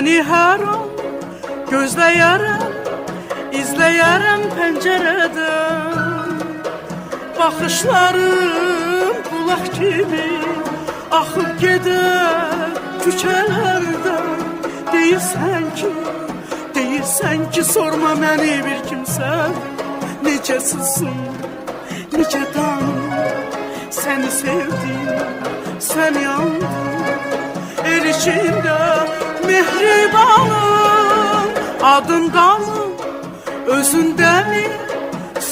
Səni hər an gözləyərəm, izləyərəm pəncərədən. Baxışlarım bulaq kimi axıb gedər küçələrdən. Deyirsən ki, sorma məni bir kimsə. Necəsisin, necə tanım, səni sevdim, səni andım. El içində mehribanım, adındanım, özündəmi,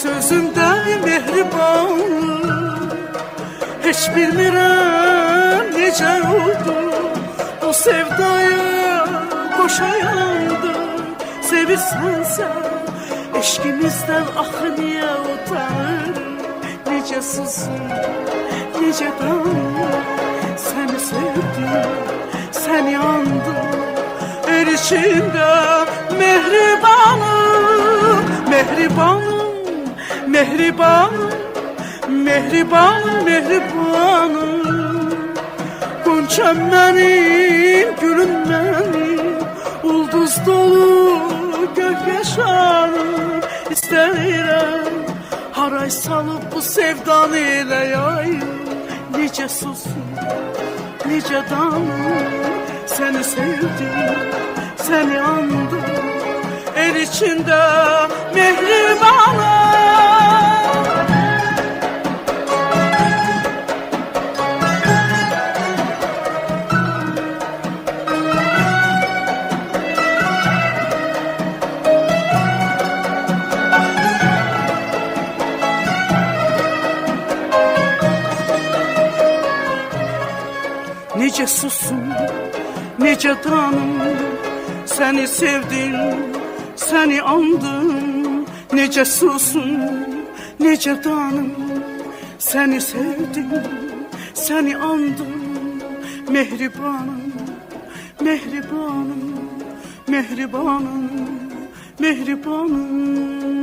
sözümdəmi mehribanım. Heç bilmirəm necə oldu, o sevdaya qoşa yandım. Sevirsənsə, eşqimizdən axı niyə utanırım? Necə susun, necə tanım, səni sevdim, səni andım. El içində mehribanım, mehribanım, mehribanım, mehribanım, mehribanım. Qonçam mənim, gülüm mənim, ulduz dolu gökyəşanım. İstəyirəm haray salıb bu sevdanı elə yayım. Necə susun, necə danım, səni sevdim, səni andım. El içində mehribanım. Necə susun, necə tanım, səni sevdim, səni andım. Necə susun, necə tanım, səni sevdim, səni andım. Mehribanım, mehribanım, mehribanım, mehribanım.